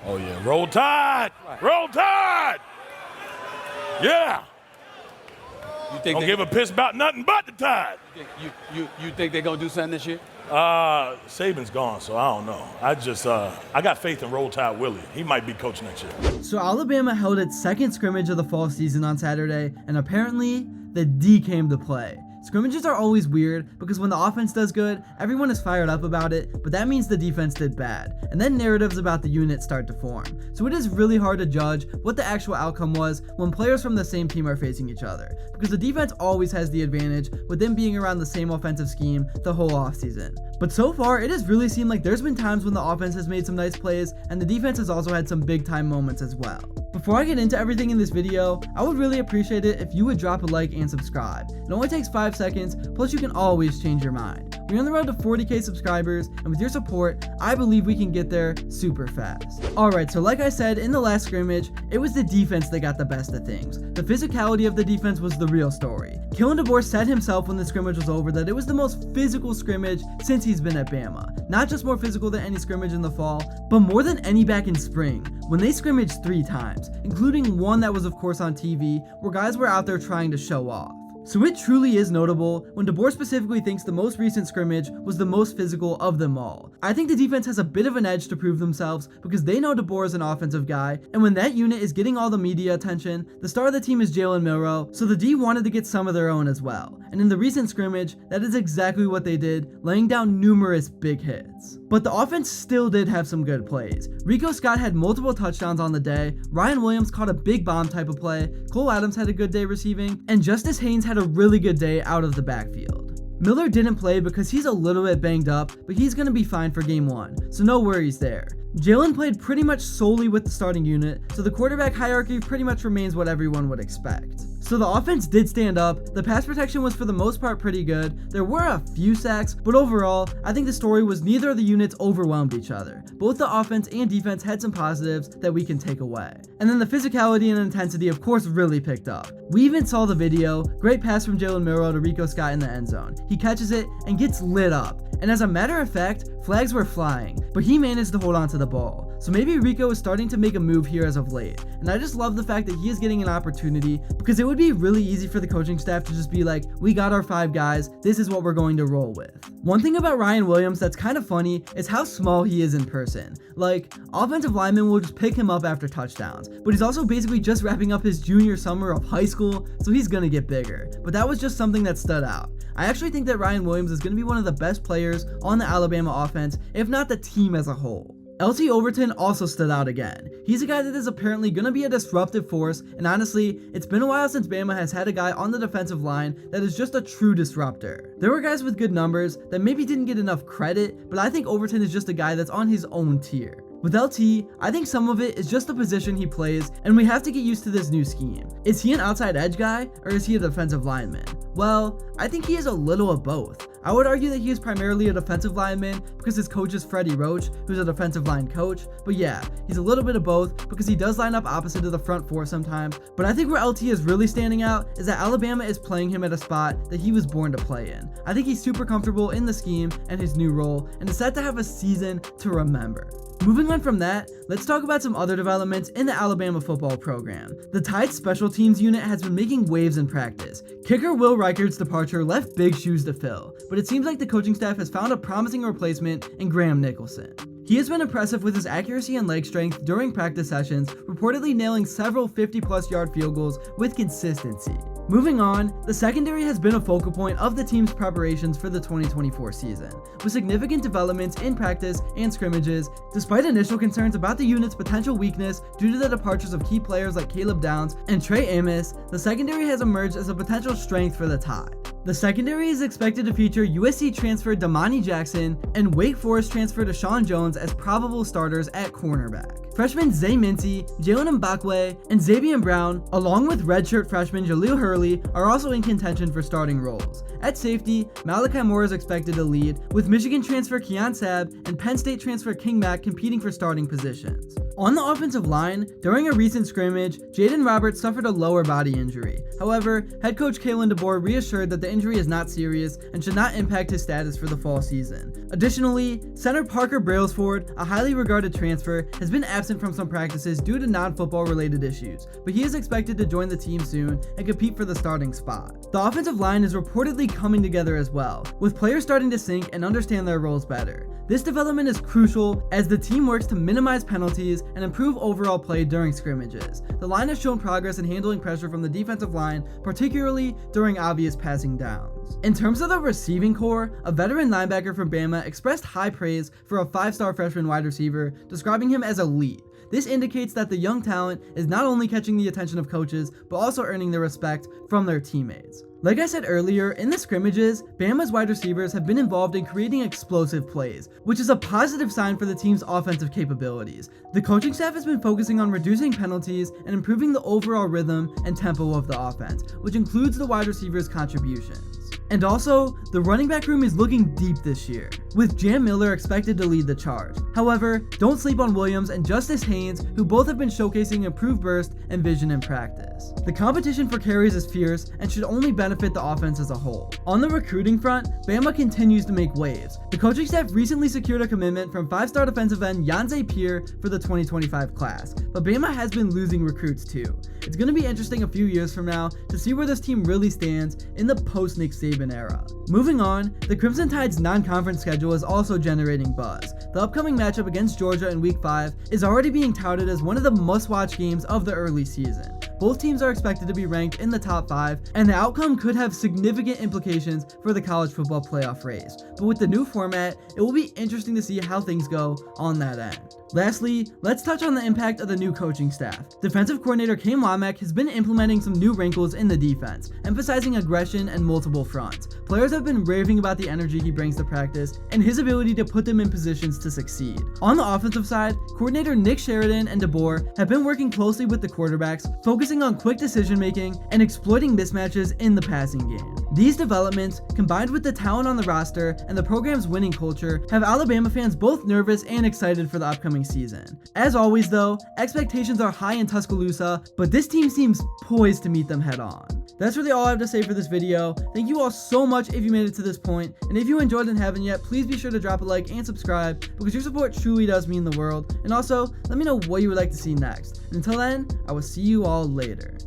Oh, yeah. Roll Tide! Right. Roll Tide! Yeah. You think Don't give a piss about nothing but the Tide. you think they're going to do something this year? Saban's gone, so I don't know. I got faith in Roll Tide Willie. He might be coach next year. So Alabama held its second scrimmage of the fall season on Saturday, and apparently the D came to play. Scrimmages are always weird because when the offense does good, everyone is fired up about it, but that means the defense did bad. And then narratives about the unit start to form. So it is really hard to judge what the actual outcome was when players from the same team are facing each other, because the defense always has the advantage with them being around the same offensive scheme the whole offseason. But so far, it has really seemed like there's been times when the offense has made some nice plays, and the defense has also had some big time moments as well. Before I get into everything in this video, I would really appreciate it if you would drop a like and subscribe. It only takes 5 seconds, plus you can always change your mind. We're on the road to 40k subscribers, and with your support, I believe we can get there super fast. Alright, so like I said in the last scrimmage, it was the defense that got the best of things. The physicality of the defense was the real story. Kalen Debore said himself when the scrimmage was over that it was the most physical scrimmage since he's been at Bama. Not just more physical than any scrimmage in the fall, but more than any back in spring, when they scrimmaged 3 times, including one that was of course on TV, where guys were out there trying to show off. So it truly is notable when DeBoer specifically thinks the most recent scrimmage was the most physical of them all. I think the defense has a bit of an edge to prove themselves because they know DeBoer is an offensive guy, and when that unit is getting all the media attention, the star of the team is Jalen Milmore, so the D wanted to get some of their own as well. And in the recent scrimmage, that is exactly what they did, laying down numerous big hits. But the offense still did have some good plays. Rico Scott had multiple touchdowns on the day, Ryan Williams caught a big bomb type of play, Cole Adams had a good day receiving, and Justice Haynes had a really good day out of the backfield. Miller didn't play because he's a little bit banged up, but he's going to be fine for game 1, so no worries there. Jalen played pretty much solely with the starting unit, so the quarterback hierarchy pretty much remains what everyone would expect. So the offense did stand up, the pass protection was for the most part pretty good, there were a few sacks, but overall, I think the story was neither of the units overwhelmed each other. Both the offense and defense had some positives that we can take away. And then the physicality and intensity of course really picked up. We even saw the video, great pass from Jalen Milroe to Rico Scott in the end zone. He catches it and gets lit up. And as a matter of fact, flags were flying, but he managed to hold on to the ball. So maybe Rico is starting to make a move here as of late. And I just love the fact that he is getting an opportunity because it would be really easy for the coaching staff to just be like, we got our 5 guys, this is what we're going to roll with. One thing about Ryan Williams that's kind of funny is how small he is in person. Like, offensive linemen will just pick him up after touchdowns, but he's also basically just wrapping up his junior summer of high school, so he's gonna get bigger. But that was just something that stood out. I actually think that Ryan Williams is going to be one of the best players on the Alabama offense, if not the team as a whole. LT Overton also stood out again. He's a guy that is apparently going to be a disruptive force, and honestly, it's been a while since Bama has had a guy on the defensive line that is just a true disruptor. There were guys with good numbers that maybe didn't get enough credit, but I think Overton is just a guy that's on his own tier. With LT, I think some of it is just the position he plays, and we have to get used to this new scheme. Is he an outside edge guy, or is he a defensive lineman? Well, I think he is a little of both. I would argue that he is primarily a defensive lineman because his coach is Freddie Roach, who's a defensive line coach, but yeah, he's a little bit of both because he does line up opposite of the front 4 sometimes. But I think where LT is really standing out is that Alabama is playing him at a spot that he was born to play in. I think he's super comfortable in the scheme and his new role, and is set to have a season to remember. Moving on from that, let's talk about some other developments in the Alabama football program. The Tide special teams unit has been making waves in practice. Kicker Will Reichardt's departure left big shoes to fill, but it seems like the coaching staff has found a promising replacement in Graham Nicholson. He has been impressive with his accuracy and leg strength during practice sessions, reportedly nailing several 50-plus yard field goals with consistency. Moving on, the secondary has been a focal point of the team's preparations for the 2024 season, with significant developments in practice and scrimmages, despite initial concerns about the unit's potential weakness due to the departures of key players like Caleb Downs and Trey Amos. The secondary has emerged as a potential strength for the Tide. The secondary is expected to feature USC transfer Damani Jackson and Wake Forest transfer Deshaun Jones as probable starters at cornerback. Freshmen Zay Mincy, Jalen Mbakwe, and Xavier Brown, along with redshirt freshman Jaleel Hurley, are also in contention for starting roles. At safety, Malachi Moore is expected to lead, with Michigan transfer Keon Sabb and Penn State transfer King Mack competing for starting positions. On the offensive line, during a recent scrimmage, Jaden Roberts suffered a lower body injury. However, head coach Kalen Debore reassured that the injury is not serious and should not impact his status for the fall season. Additionally, center Parker Brailsford, a highly regarded transfer, has been absent from some practices due to non-football related issues, but he is expected to join the team soon and compete for the starting spot. The offensive line is reportedly coming together as well, with players starting to sync and understand their roles better. This development is crucial as the team works to minimize penalties and improve overall play during scrimmages. The line has shown progress in handling pressure from the defensive line, particularly during obvious passing downs. In terms of the receiving core, a veteran linebacker from Bama expressed high praise for a 5-star freshman wide receiver, describing him as elite. This indicates that the young talent is not only catching the attention of coaches, but also earning the respect from their teammates. Like I said earlier, in the scrimmages, Bama's wide receivers have been involved in creating explosive plays, which is a positive sign for the team's offensive capabilities. The coaching staff has been focusing on reducing penalties and improving the overall rhythm and tempo of the offense, which includes the wide receivers' contributions. And also, the running back room is looking deep this year, with Jam Miller expected to lead the charge. However, don't sleep on Williams and Justice Haynes, who both have been showcasing improved burst and vision in practice. The competition for carries is fierce and should only benefit the offense as a whole. On the recruiting front, Bama continues to make waves. The coaching staff recently secured a commitment from 5-star defensive end Yanze Pierre for the 2025 class, but Bama has been losing recruits too. It's going to be interesting a few years from now to see where this team really stands in the post-Nick Saban era. Moving on, the Crimson Tide's non-conference schedule is also generating buzz. The upcoming matchup against Georgia in Week 5 is already being touted as one of the must-watch games of the early season. Both teams are expected to be ranked in the top 5, and the outcome could have significant implications for the college football playoff race. But with the new format, it will be interesting to see how things go on that end. Lastly, let's touch on the impact of the new coaching staff. Defensive coordinator Kalen Debore has been implementing some new wrinkles in the defense, emphasizing aggression and multiple fronts. Players have been raving about the energy he brings to practice and his ability to put them in positions to succeed. On the offensive side, coordinator Nick Sheridan and DeBoer have been working closely with the quarterbacks, focusing on quick decision making and exploiting mismatches in the passing game. These developments, combined with the talent on the roster and the program's winning culture, have Alabama fans both nervous and excited for the upcoming season. As always though, expectations are high in Tuscaloosa, but this team seems poised to meet them head on. That's really all I have to say for this video. Thank you all so much if you made it to this point, and if you enjoyed and haven't yet, please be sure to drop a like and subscribe because your support truly does mean the world. And also, let me know what you would like to see next. And until then, I will see you all later.